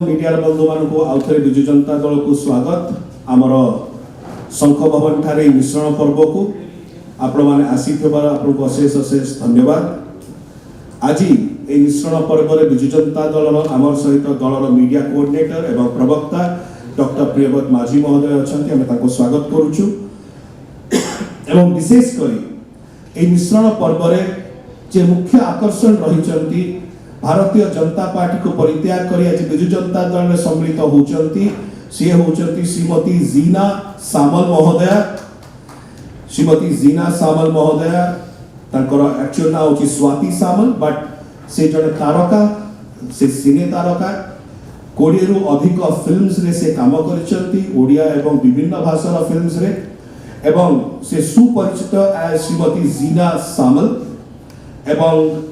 Media बंधु मान आउे विजु जनता दल को स्वागत आमर शंख भवन ठारे मिश्रण पर्व को आपण मैंने आसी आपको अशेष अशेष धन्यवाद। आज ये मिश्रण पर्व में विजु जनता दल आम सहित दलर मीडिया कोऑर्डिनेटर एवं प्रवक्ता डॉक्टर प्रियव्रत माझी महोदय अच्छा आम स्वागत करुचु। एवं विशेषकर मिश्रण पर्व जे मुख्य आकर्षण रही भारतीय जनता पार्टी को परित्याग कर आज विजु जनता दल में सम्मिलित होती सी होती श्रीमती जीना सामल महोदया। श्रीमती जीना सामल महोदया एक्चुअल ना होची स्वाति सामल बट से जड़े तारका से सिने तारका 20 रु अधिक फिल्म्स रे से काम करिसेंती ओडिया एवं विभिन्न भाषार फिल्म्स रे एवं से सुपरिचित एज श्रीमती जीना सामल एवं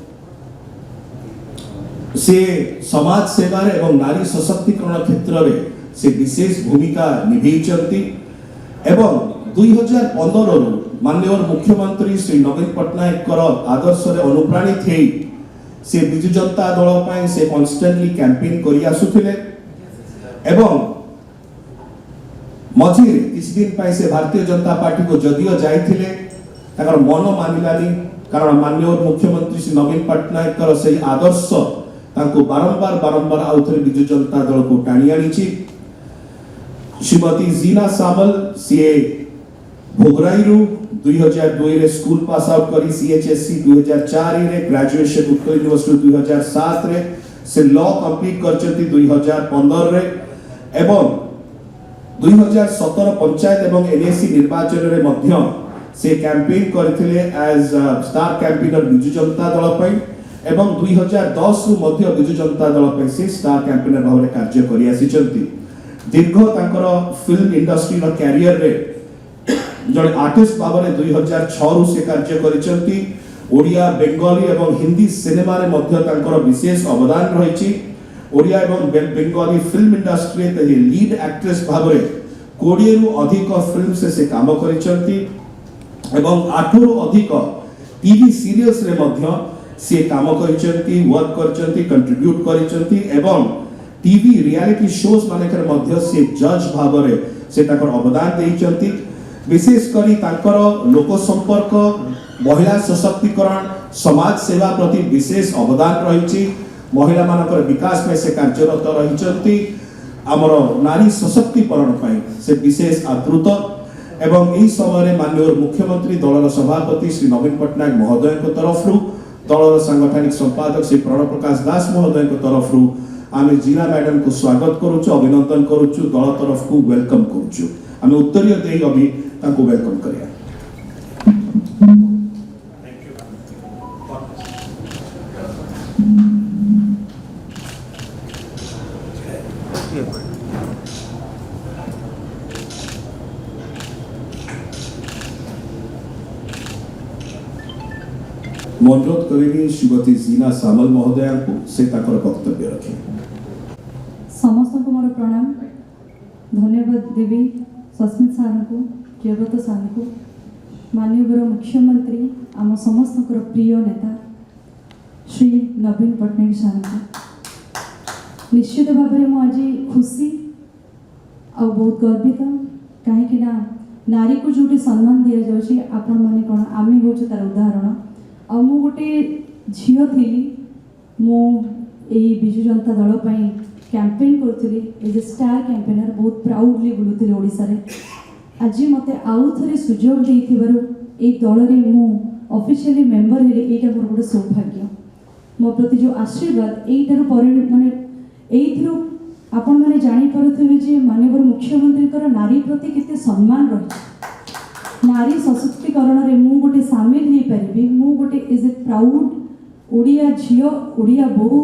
से समाज सेवा एवं नारी सशक्तिकरण क्षेत्र में से विशेष भूमिका निभेइचंती एवं 2015 रु माननीय मुख्यमंत्री श्री नवीन पट्टनायक कर आदर्श रे अनुप्राणित हे से विजु जनता दल पई से कांस्टेंटली कैंपेन करि आसुथिले एवं मझिरे किछ दिन पई से भारतीय जनता पार्टी को जदियो जाइथिले ताकर मन मानिलानी कारण माननीय मुख्यमंत्री श्री नवीन पट्टनायक कर से आदर्श तांको बारंबार आउथरे विजु जनता दल को टाणी आनी। श्रीमती जीना सामल सीए भोगराईरु 2002 रे स्कूल पास आउट करी सीएचएससी 2004 रे ग्रेजुएशन उत्कल यूनिवर्सिटी 2007 रे से लॉ कंप्लीट करचंती 2015 रे एवं 2017 पंचायत एवं एनएससी निर्वाचन रे मध्य से कैंपेन करथिले as star campaigner Biju Janata Dal पई एवं 2010 रु मध्य विजु जनता दल पे से स्टार कैंपेनर भाव में कार्य करि आसिचंती। दीर्घ तांकर फिल्म इंडस्ट्री रो कैरियर रे जड़े आर्टिस्ट भाव में 2006 रु से कार्य करिचंती। ओडिया बेंगली एवं हिंदी सिनेमा रे मध्य तांकर विशेष अवदान रहिछि। ओडिया एवं बेंगली फिल्म इंडस्ट्री रे लीड एक्ट्रेस भाव में 20 रु अधिक फिल्म से काम करिचंती एवं 8 रु अधिक टीवी सीरियल्स रे मध्य से काम करिचंती वर्क करिचंती कंट्रीब्यूट करिचंती एवं टीवी रियलिटी शोज मानेकर मध्य से जज भाबरे से ताकर अवदान देइचंती। विशेष करी ताकर लोक संपर्क महिला सशक्तिकरण समाज सेवा प्रति विशेष अवदान रहिछि। महिला मानकर विकास में से कार्यरत रहिचंती। हमर नारी सशक्तिकरण पई से विशेष आदृत एवं एही समय माननीय मुख्यमंत्री दलर सभापति श्री नवीन पट्टनायक महोदय को तरफ रु दलर सांगठनिक संपादक श्री प्रणव प्रकाश दास महोदय को तरफ रु आमे जीना मैडम को स्वागत करूछु अभिनंदन करूछु दल तरफ को वेलकम करूछु। आमे उत्तरीय देई अभी ताको वेलकम करिया। अनुरोध करेंगे श्रीमती जीना सामल महोदया को से ताकर वक्तव्य रखें। समस्त को मोर प्रणाम धन्यवाद देवी सस्मित सार को प्रियव्रत सार को माननीय मुख्यमंत्री आम समस्त प्रिय नेता श्री नवीन पट्टनायक सार को निश्चित भाव में आज खुशी आ बहुत गर्वित कहीं नारी को जो सम्मान दि जाऊँगी आपण मैंने कौन आम हूँ तार उदाहरण आ मु गोटे झील थी मु विजु जनता दल पाई कैंपेन करी एज ए स्टार कैंपेनर बहुत प्राउडली बुलूली ओडिशा रे। आज मते आउ थे सुजोग दे दल में मु ऑफिशियली मेंबर हेले एटा मोर गोटे सौभाग्य मो प्रति जो आशीर्वाद एटार माने एइथिरो आपण माने जानि पारुथिबे जे माननीय मुख्यमंत्री नारी प्रति केते सम्मान रही नारी सशक्तिकरण रे मु गोटे सामिल हो पारि मु गोटे एज ए प्राउड ओडिया झियो ओडिया बहु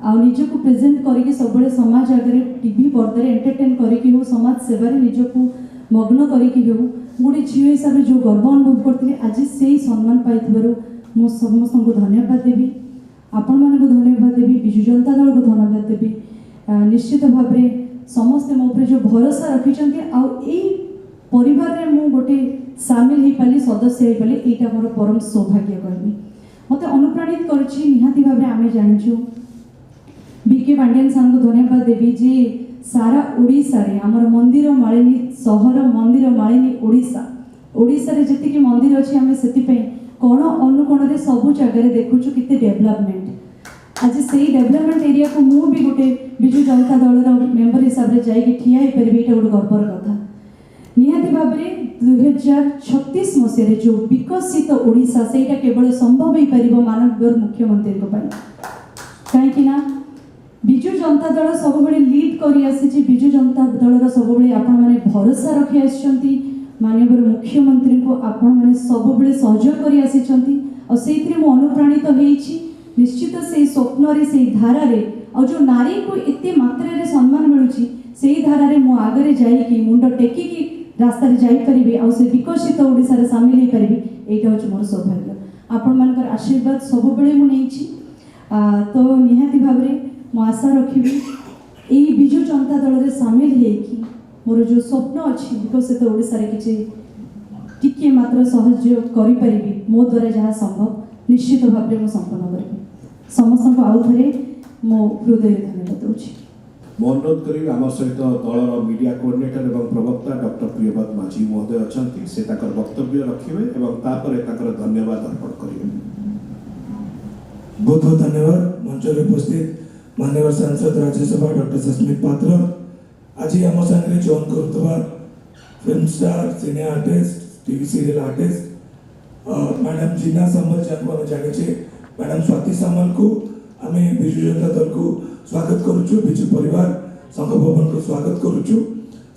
आ निजको प्रेजेंट करके सब समाज आगे टीवी पर्दार एंटरटेन करके हो समाज सेवा निजको मग्न करके हो गोटे झियो हिसाब से जो गर्व अनुभव करते आज से सम्मान पाई मु समस्त को धन्यवाद देवी आपण मानक धन्यवाद देवी विजु जनता दल को धन्यवाद देवी। निश्चित भाव में समस्ते मो जो भरोसा रखिंट परिवार रे मु गोटे सामिल हो पाली सदस्य हो पाली एटा मोर परम सौभाग्य कहमी मते अनुप्राणित करछि निहाती भाबरे आमे जानिछु बीके पांड्यान सार को धन्यवाद देवी जे सारा ओडिशा रे हमर मंदिर मालिनी सहर मंदिर मालिनी ओडिशा ओडिशा रे जति कि मंदिर अछि हमें सेति पे कोण अनुकोण रे सब जगह रे देखुछु किते डेवलपमेंट आज सेही डेवलपमेंट एरिया को मु भी गोटे बिजु जनता दल रो मेंबर हिसाब रे जाई कि ठिया हे परबे एटा गोटे गर्वर कथा निहाती भाव में 2036 मसीह जो विकसित ओडिशा सेटा केवल संभव हो पारिबो माननीय मुख्यमंत्री को पाई कहीं ना बिजु जनता दल सब बड़े लीड करी आसी बिजु जनता दल सब बड़े आपण माने भरोसा रखी आछंती माननीय मुख्यमंत्री को आपण माने सब बड़े सहयोग करी आसीचंती और सेइथरे मो अनुप्राणित होईची निश्चित से स्वप्न रे से धारा रे और जो नारी को एते मात्रा रे सम्मान मिलुची सेही धारा रे मो आगरे जाई कि मुंड टेकी की रास्ता रे जाई परिबे और से विकसित ओडिसा रे शामिल हे परिबे एटा होच मोर सौभाग्य आपण मानकर आशीर्वाद सब बड़े मु नेइची तो निहाती भाव रे मो आशा रखिबी एई बिजु जनता दल रे शामिल हे कि मोर जो स्वप्न अछि विकसित ओडिसा रे किछि टिके मात्र सहयोग करि परिबी मो द्वारा जहाँ संभव निश्चित भाव में संपन्न करी समस्त को आउ थे मो हृदय धन्यवाद दूची मो अनुरोध करी आम सहित दलर मीडिया कोऑर्डिनेटर एवं प्रवक्ता डॉक्टर प्रियव्रत माझी महोदय अछंती से ताकर वक्तव्य रखिबे एवं तापरे ताकर धन्यवाद अर्पण करिवे। बहुत बहुत धन्यवाद मंच रे उपस्थित माननीय सांसद राज्यसभा डॉक्टर सस्मित पात्र आज आम संगे जॉइन करुवा film star cine artist TV serial artist madam Jina Samal जान जाने मैडम स्वाति सामल को आम विजु जनता दल को स्वागत करुचु विजु परिवार संघ भवन को स्वागत करुचु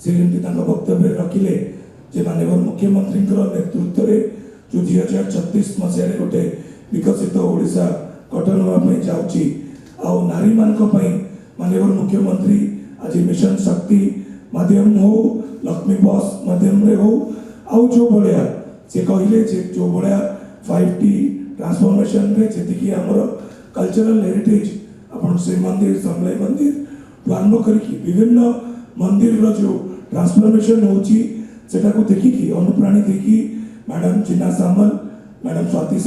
से जमी वक्तव्य रखिले जे माननीय मुख्यमंत्री नेतृत्व में जो 2036 मसीह गोटे विकसित ओडिशा गठन होगा जाऊँगी आउ नारी मान माननीय मुख्यमंत्री आज मिशन शक्ति माध्यम हो लक्ष्मी बस माध्यम रे हो आउ जो भाया से कहले जो भाया 5T ट्रांसफॉर्मेशन रे जेतिकी हमर कल्चरल हेरिटेज अपन श्री मंदिर समलाई मंदिर आरंभ करके विभिन्न मंदिर रो जो ट्रांसफॉर्मेशन होची सेटा को देखिकी अनुप्राणित देखी मैडम जीना सामल मैडम स्वाति